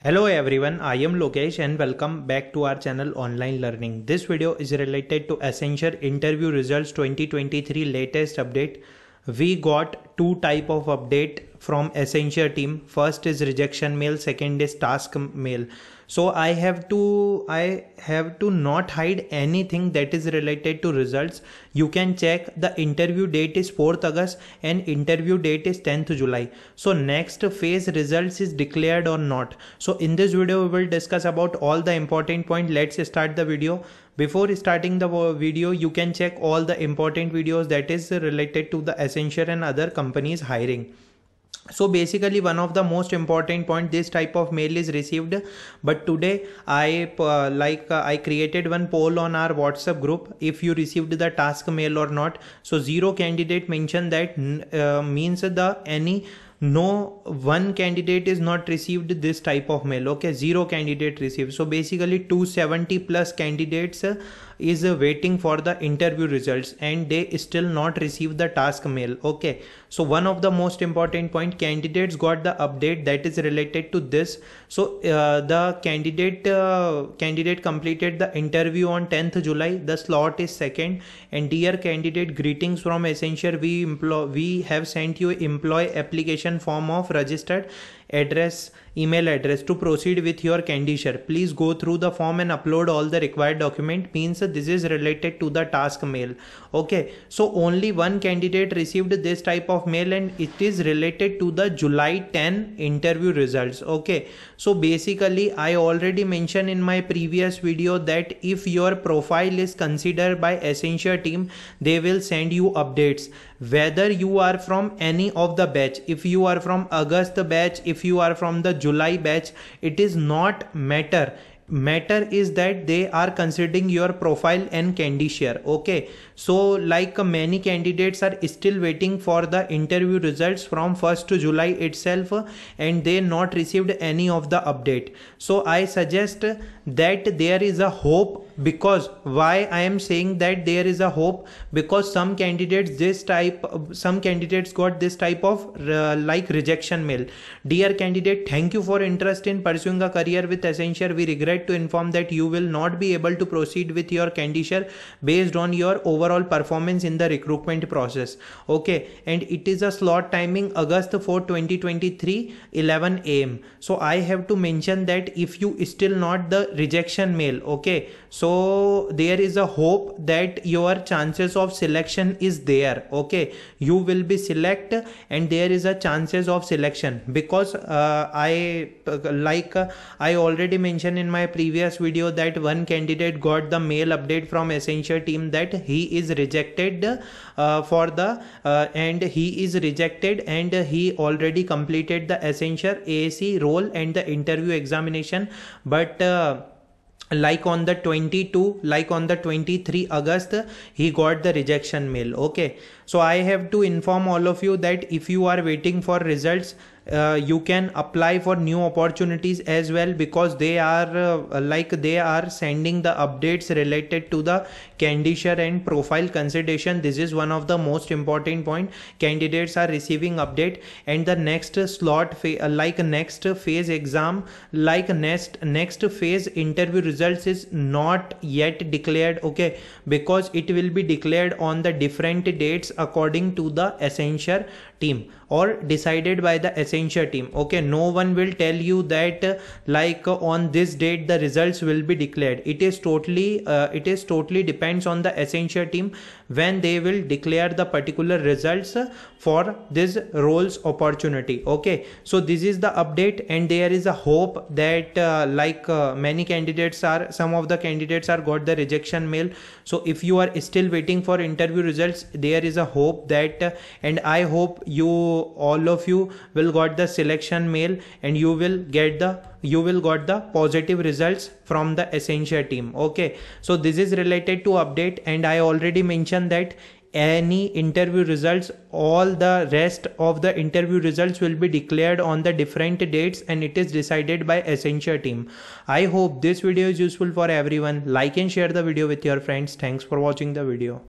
Hello everyone, I am Lokesh and welcome back to our channel Online Learning. This video is related to Accenture interview results 2023 latest update. We got two type of update from Accenture team. First is rejection mail, second is task mail. So I have to not hide anything that is related to results. You can check the interview date is 4th August and interview date is 10th July. So next phase results is declared or not. So in this video we will discuss about all the important point. Let's start the video. Before starting the video, you can check all the important videos that is related to the Accenture and other companies hiring. So basically one of the most important point, this type of mail is received, but today I created one poll on our WhatsApp group if you received the task mail or not. So 0 candidate mentioned that means no one candidate is not received this type of mail. Okay, 0 candidate received. So basically 270 plus candidates is waiting for the interview results and they still not receive the task mail. Okay, so one of the most important point, candidates got the update that is related to this. So the candidate completed the interview on 10th July. The slot is 2nd, and dear candidate, greetings from Accenture. We have sent you employee application form of registered email address to proceed with your candidature. Please go through the form and upload all the required document. Means this is related to the task mail. Okay, so only one candidate received this type of mail and it is related to the July 10 interview results. Okay, so basically I already mentioned in my previous video that if your profile is considered by Accenture team, they will send you updates whether you are from any of the batch. If you are from August batch, if you are from the July batch, it is not matter is that they are considering your profile and candidature. Okay, so like many candidates are still waiting for the interview results from 1st July itself and they not received any of the update. So I suggest that there is a hope. Because why I am saying that there is a hope, because some candidates got this type of like rejection mail. Dear candidate, thank you for interest in pursuing a career with Accenture. We regret to inform that you will not be able to proceed with your candidature based on your overall performance in the recruitment process. Okay, and it is a slot timing August 4, 2023, 11 AM. So I have to mention that if you still not the rejection mail, okay, so there is a hope that your chances of selection is there. Okay, you will be select and there is a chances of selection, because I already mentioned in my previous video that one candidate got the mail update from Accenture team that he is rejected and he already completed the Accenture AAC role and the interview examination, but like on the 23 August he got the rejection mail. Okay, so I have to inform all of you that if you are waiting for results, you can apply for new opportunities as well, because they are sending the updates related to the candidature and profile consideration. This is one of the most important point. Candidates are receiving update, and the next slot next phase exam, next phase interview results is not yet declared. Okay, because it will be declared on the different dates according to the Accenture team or decided by the Accenture team. Okay, no one will tell you that on this date the results will be declared. It is totally depends on the Accenture team when they will declare the particular results for this roles opportunity. Okay, so this is the update, and there is a hope that many candidates are, some of the candidates are got the rejection mail. So if you are still waiting for interview results, there is a hope that and I hope all of you will got the selection mail and you will got the positive results from the Accenture team. Okay, so this is related to update, and I already mentioned that any interview results, all the rest of the interview results will be declared on the different dates and it is decided by Accenture team. I hope this video is useful for everyone. Like and share the video with your friends. Thanks for watching the video.